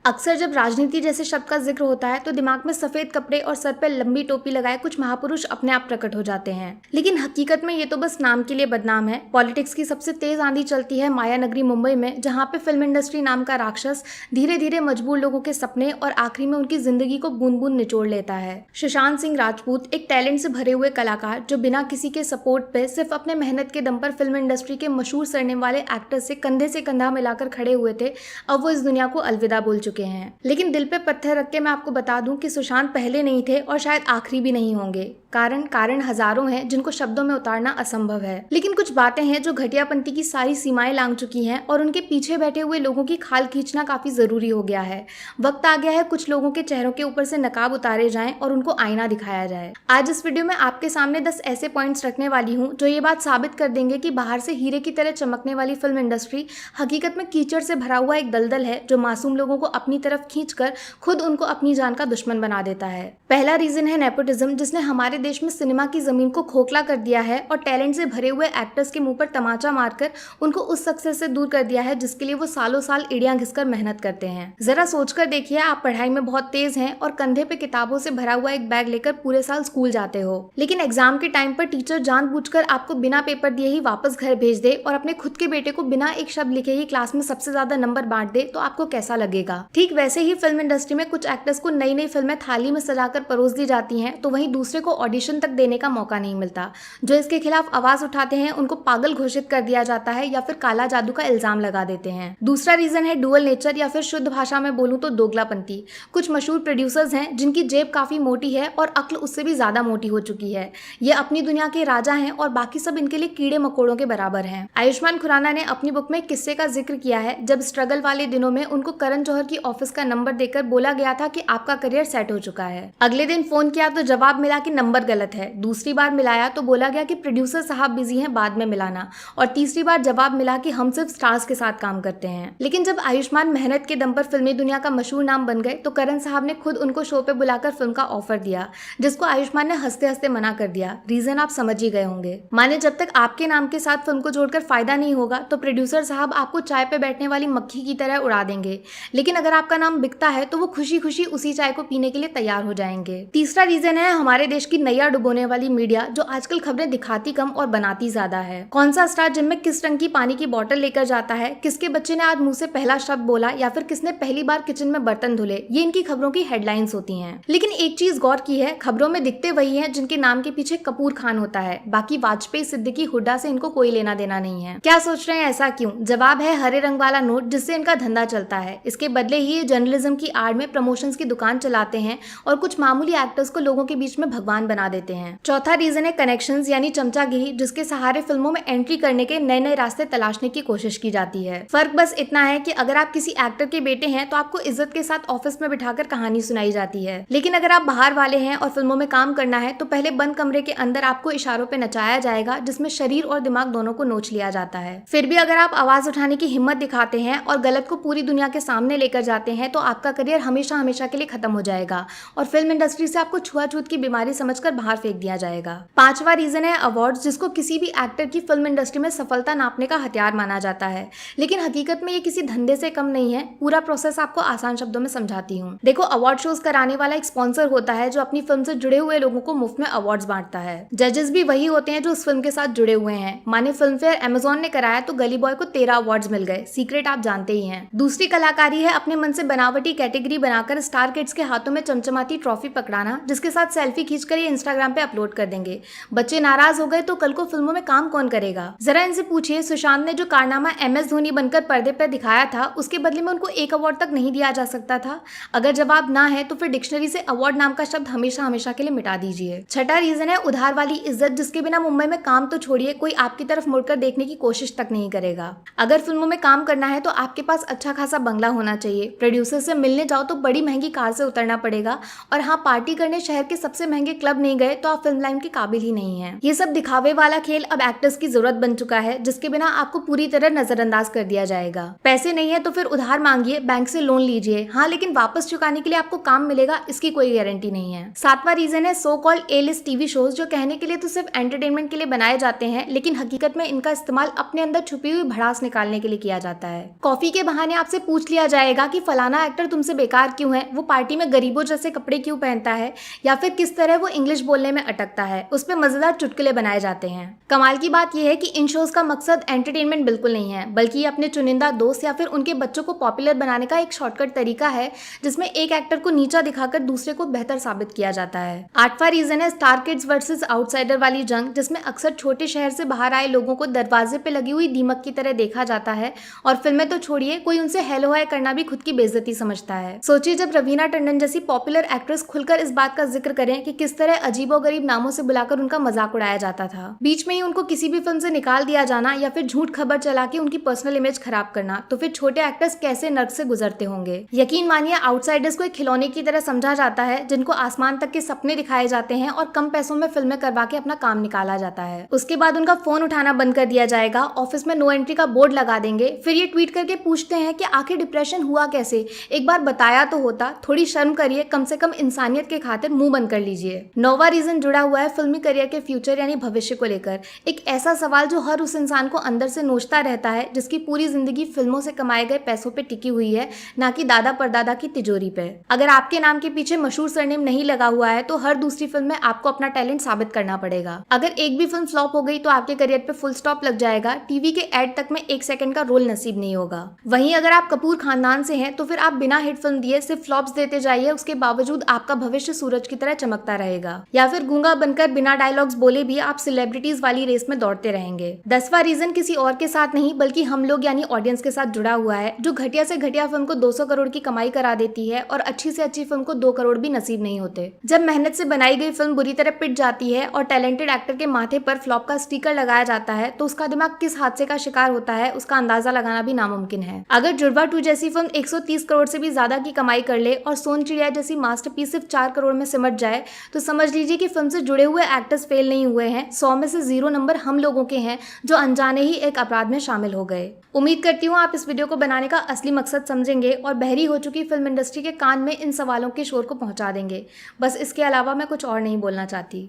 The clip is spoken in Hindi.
अक्सर जब राजनीति जैसे शब्द का जिक्र होता है तो दिमाग में सफेद कपड़े और सर पर लंबी टोपी लगाए कुछ महापुरुष अपने आप प्रकट हो जाते हैं, लेकिन हकीकत में ये तो बस नाम के लिए बदनाम है। पॉलिटिक्स की सबसे तेज आंधी चलती है माया नगरी मुंबई में, जहां पे फिल्म इंडस्ट्री नाम का राक्षस धीरे धीरे मजबूर लोगों के सपने और आखिरी में उनकी जिंदगी को बूंद बूंद निचोड़ लेता है। सुशांत सिंह राजपूत एक टैलेंट से भरे हुए कलाकार जो बिना किसी के सपोर्ट पे सिर्फ अपने मेहनत के दम पर फिल्म इंडस्ट्री के मशहूर सरनेम वाले एक्टर से कंधा मिलाकर खड़े हुए थे, अब वो इस दुनिया को अलविदा बोल चुके हैं। लेकिन दिल पे पत्थर रख के मैं आपको बता दूं कि सुशांत पहले नहीं थे और शायद आखिरी भी नहीं होंगे। कारण हजारों हैं जिनको शब्दों में उतारना असंभव है, लेकिन कुछ बातें हैं जो घटियापंती की सारी सीमाएं लांघ चुकी हैं और उनके पीछे बैठे हुए लोगों की खाल खींचना काफी जरूरी हो गया है। वक्त आ गया है कुछ लोगों के चेहरों के ऊपर से नकाब उतारे जाएं और उनको आईना दिखाया जाए। आज इस वीडियो में आपके सामने 10 ऐसे पॉइंट्स रखने वाली हूँ जो ये बात साबित कर देंगे कि बाहर से हीरे की तरह चमकने वाली फिल्म इंडस्ट्री हकीकत में कीचड़ से भरा हुआ एक दलदल है जो मासूम लोगों को अपनी तरफ खींचकर खुद उनको अपनी जान का दुश्मन बना देता है। पहला रीजन है नेपोटिज्म, जिसने हमारे देश में सिनेमा की जमीन को खोखला कर दिया है और टैलेंट से भरे हुए एक्टर्स के मुंह पर तमाचा मारकर उनको उस सक्सेस से दूर कर दिया है जिसके लिए वो सालों साल एड़ियां घिसकर मेहनत करते हैं। जरा सोचकर देखिए, आप पढ़ाई में बहुत तेज हैं और कंधे पे किताबों से भरा हुआ एक बैग लेकर पूरे साल स्कूल जाते हो, लेकिन एग्जाम के टाइम पर टीचर जानबूझकर आपको बिना पेपर दिए ही वापस घर भेज दे और अपने खुद के बेटे को बिना एक शब्द लिखे ही क्लास में सबसे ज्यादा नंबर बांट दे, तो आपको कैसा लगेगा? ठीक वैसे ही फिल्म इंडस्ट्री में कुछ एक्टर्स को नई नई फिल्में थाली में सजाकर परोस दी जाती हैं, तो वहीं दूसरे को ऑडिशन तक देने का मौका नहीं मिलता। जो इसके खिलाफ आवाज उठाते हैं उनको पागल घोषित कर दिया जाता है या फिर काला जादू का इल्जाम लगा देते हैं। दूसरा रीजन है डुअल नेचर, या फिर शुद्ध भाषा में बोलूं तो दोगलापंती। कुछ मशहूर प्रोड्यूसर्स हैं जिनकी जेब काफी मोटी है और अक्ल उससे भी ज्यादा मोटी हो चुकी है। ये अपनी दुनिया के राजा हैं और बाकी सब इनके लिए कीड़े मकोड़ों के बराबर हैं। आयुष्मान खुराना ने अपनी बुक में एक किस्से का जिक्र किया है जब स्ट्रगल वाले दिनों में उनको करण जौहर की ऑफिस का नंबर देकर बोला गया था कि आपका करियर सेट हो चुका है। अगले दिन फोन किया तो जवाब मिला कि नंबर गलत है। दूसरी बार मिलाया तो बोला गया कि प्रोड्यूसर साहब बिजी हैं, बाद में मिलाना। और तीसरी बार जवाब मिला कि हम सिर्फ स्टार्स के साथ काम करते हैं। लेकिन जब आयुष्मान मेहनत के दम पर फिल्मी दुनिया का मशहूर नाम बन गए तो करण साहब ने खुद उनको शो पे बुलाकर फिल्म का ऑफर दिया, जिसको आयुष्मान ने हंसते हंसते मना कर दिया। रीजन आप समझ ही गए होंगे। माने जब तक आपके नाम के साथ फिल्म को जोड़कर फायदा नहीं होगा तो प्रोड्यूसर साहब आपको चाय पे बैठने वाली मक्खी की तरह उड़ा देंगे, लेकिन अगर आपका नाम बिकता है तो वो खुशी खुशी उसी चाय को पीने के लिए तैयार हो जाएंगे। तीसरा रीजन है हमारे देश की नैया डुबोने वाली मीडिया, जो आजकल खबरें दिखाती कम और बनाती ज्यादा है। कौन सा स्टार जिम में किस रंग की पानी की बोतल लेकर जाता है, किसके बच्चे ने आज मुंह से पहला शब्द बोला, या फिर किसने पहली बार किचन में बर्तन धुले, ये इनकी खबरों की हेडलाइंस होती हैं। लेकिन एक चीज गौर की है, खबरों में दिखते वही हैं जिनके नाम के पीछे कपूर खान होता है। बाकी वाजपेयी, सिद्दीकी, हुड्डा से इनको कोई लेना देना नहीं है। क्या सोच रहे हैं ऐसा क्यों? जवाब है हरे रंग वाला नोट, जिससे इनका धंधा चलता है। इसके बदले ही ये जर्नलिज्म की आड़ में प्रमोशंस की दुकान चलाते हैं और कुछ मामूली एक्टर्स को लोगों के बीच में भगवान बना देते हैं। चौथा रीजन है कनेक्शंस यानी चमचागिरी, जिसके सहारे फिल्मों में एंट्री करने के नए नए रास्ते तलाशने की कोशिश की जाती है। फर्क बस इतना है कि अगर आप किसी एक्टर के बेटे हैं तो आपको इज्जत के साथ ऑफिस में बिठाकर कहानी सुनाई जाती है, लेकिन अगर आप बाहर वाले हैं और फिल्मों में काम करना है तो पहले बंद कमरे के अंदर आपको इशारों पे नचाया जाएगा, जिसमें शरीर और दिमाग दोनों को नोच लिया जाता है। फिर भी अगर आप आवाज उठाने की हिम्मत दिखाते हैं और गलत को पूरी दुनिया के सामने लेकर जाते हैं तो आपका करियर हमेशा हमेशा के लिए खत्म हो जाएगा और फिल्म इंडस्ट्री से आपको छुआछूत की बीमारी समझकर बाहर फेंक दिया जाएगा। पांचवा रीजन है अवार्ड्स, जिसको किसी भी एक्टर की फिल्म इंडस्ट्री में सफलता नापने का हथियार माना जाता है, लेकिन हकीकत में ये किसी धंधे से कम नहीं है। पूरा प्रोसेस आपको आसान शब्दों में समझाती हूँ। देखो, अवार्ड शोज कराने वाला एक स्पॉन्सर होता है जो अपनी फिल्म से जुड़े हुए लोगों को मुफ्त में अवार्ड्स बांटता है। जजेस भी वही होते हैं जो उस फिल्म के साथ जुड़े हुए हैं। माने फिल्म फेयर अमेजोन ने कराया तो गली बॉय को 13 अवार्ड्स मिल गए। सीक्रेट आप जानते ही हैं। दूसरी कलाकारी है अपने मन से बनावटी कैटेगरी बनाकर स्टार किड्स के हाथों में चमचमाती ट्रॉफी पकड़ाना, जिसके साथ सेल्फी खींचकर ये इंस्टाग्राम पे अपलोड कर देंगे। बच्चे नाराज हो गए तो कल को फिल्मों में काम कौन करेगा? जरा इनसे पूछिए, सुशांत ने जो कारनामा MS धोनी बनकर पर्दे पर दिखाया था उसके बदले में उनको एक अवार्ड तक नहीं दिया जा सकता था? अगर जवाब ना है तो फिर डिक्शनरी से अवार्ड नाम का शब्द हमेशा हमेशा के लिए मिटा दीजिए। छठा रीजन है उधार वाली इज्जत, जिसके बिना मुंबई में काम तो छोड़िए, कोई आपकी तरफ मुड़कर देखने की कोशिश तक नहीं करेगा। अगर फिल्मों में काम करना है तो आपके पास अच्छा खासा बंगला होना चाहिए। प्रोड्यूसर से मिलने जाओ तो बड़ी महंगी कार से उतरना पड़ेगा, और हाँ, पार्टी करने शहर के सबसे महंगे क्लब नहीं गए तो आप फिल्म लाइन के काबिल ही नहीं है। ये सब दिखावे वाला खेल अब एक्टर्स की जरूरत बन चुका है, जिसके बिना आपको पूरी तरह नजरअंदाज कर दिया जाएगा। पैसे नहीं है तो फिर उधार मांगिए, बैंक से लोन लीजिए, हाँ, लेकिन वापस चुकाने के लिए आपको काम मिलेगा इसकी कोई गारंटी नहीं है। सातवां रीजन है सो कॉल्ड A-लिस्ट टीवी शोज, जो कहने के लिए तो सिर्फ एंटरटेनमेंट के लिए बनाए जाते हैं, लेकिन हकीकत में इनका इस्तेमाल अपने अंदर छुपी हुई भड़ास निकालने के लिए किया जाता है। कॉफी के बहाने आपसे पूछ लिया जाएगा कि फलाना एक्टर तुमसे बेकार क्यों है, वो पार्टी में गरीबों जैसे कपड़े क्यों पहनता है, या फिर किस तरह वो इंग्लिश बोलने में अटकता है, उस पर मजेदार चुटकुले बनाए जाते हैं। कमाल की बात यह है कि इन शोज का मकसद एंटरटेनमेंट बिल्कुल नहीं है, बल्कि ये अपने चुनिंदा दोस्त या फिर उनके बच्चों को पॉपुलर बनाने का एक शॉर्टकट तरीका है, जिसमें एक एक्टर को नीचा दिखाकर दूसरे को बेहतर साबित किया जाता है। 8वां रीजन है स्टार किड्स वर्सेस आउटसाइडर वाली जंग, जिसमें अक्सर छोटे शहर से बाहर आए लोगों को दरवाजे पे लगी हुई दीमक की तरह देखा जाता है, और फिल्में तो छोड़िए, कोई उनसे हेलो हाय करना भी खुद की बेइज्जती समझता है। सोचिए जब रवीना टंडन जैसी पॉपुलर एक्ट्रेस खुलकर इस बात का जिक्र करें कि किस तरह अजीबोगरीब नामों से बुलाकर उनका मजाक उड़ाया जाता था, बीच में ही उनको किसी भी फिल्म से निकाल दिया जाना या फिर झूठ खबर चला के उनकी पर्सनल इमेज खराब करना, तो फिर छोटे एक्टर्स कैसे नर्क से गुजरते होंगे। यकीन मानिए आउटसाइडर्स को एक खिलौने की तरह समझा जाता है, जिनको आसमान तक के सपने दिखाए जाते हैं और कम पैसों में फिल्में करवा के अपना काम निकाला जाता है। उसके बाद उनका फोन उठाना बंद कर दिया जाएगा, ऑफिस में नो एंट्री का बोर्ड लगा देंगे, फिर ये ट्वीट करके पूछते हैं कि आखिर डिप्रेशन हुआ कैसे, एक बार बताया तो होता, थोड़ी शर्म करिए, कम से कम इंसानियत के खातिर मुंह बंद कर लीजिए। 9वां रीजन जुड़ा हुआ है फिल्मी करियर के फ्यूचर यानी भविष्य को लेकर, एक ऐसा सवाल जो हर उस इंसान को अंदर से नोचता रहता है जिसकी पूरी जिंदगी फिल्मों से कमाए गए पैसों पे टिकी हुई है, ना कि दादा परदादा की तिजोरी पे। अगर आपके नाम के पीछे मशहूर सरनेम नहीं लगा हुआ है तो हर दूसरी फिल्म में आपको अपना टैलेंट साबित करना पड़ेगा। अगर एक भी फिल्म फ्लॉप हो गई तो आपके करियर पे फुल स्टॉप लग जाएगा, टीवी के एड तक में 1 सेकंड का रोल नसीब नहीं होगा। वहीं अगर आप कपूर खानदान से हैं तो फिर आप बिना हिट फिल्म दिए सिर्फ फ्लॉप्स देते जाइए, उसके बावजूद आपका भविष्य सूरज की तरह चमकता रहेगा। या फिर गूंगा बनकर बिना डायलॉग्स बोले भी आप सेलिब्रिटीज वाली रेस में दौड़ते रहेंगे। 10वां रीजन किसी और के साथ नहीं बल्कि हम लोग यानी ऑडियंस के साथ जुड़ा हुआ है, जो घटिया से घटिया फिल्म को 200 करोड़ की कमाई करा देती है और अच्छी से अच्छी फिल्म को 2 करोड़ भी नसीब नहीं होते। जब मेहनत से बनाई गई फिल्म बुरी तरह पिट जाती है और टैलेंटेड एक्टर के माथे पर फ्लॉप का स्टिकर लगाया जाता है तो उसका दिमाग किस हादसे का शिकार होता है उसका अंदाजा लगाना भी नामुमकिन है। अगर जुड़वा 2 जैसी फिल्म 130 करोड़ से भी ज्यादा की कमाई कर ले और सोन चिड़िया जैसी मास्टरपीस सिर्फ 4 करोड़ में सिमट जाए तो समझ लीजिए कि फिल्म से जुड़े हुए एक्टर्स फेल नहीं हुए हैं, 100 में से 0 नंबर हम लोगों के हैं जो अनजाने ही एक अपराध में शामिल हो गए। उम्मीद करती हूँ आप इस वीडियो को बनाने का असली मकसद समझेंगे और बहरी हो चुकी फिल्म इंडस्ट्री के कान में इन सवालों के शोर को पहुंचा देंगे। बस इसके अलावा मैं कुछ और नहीं बोलना चाहती।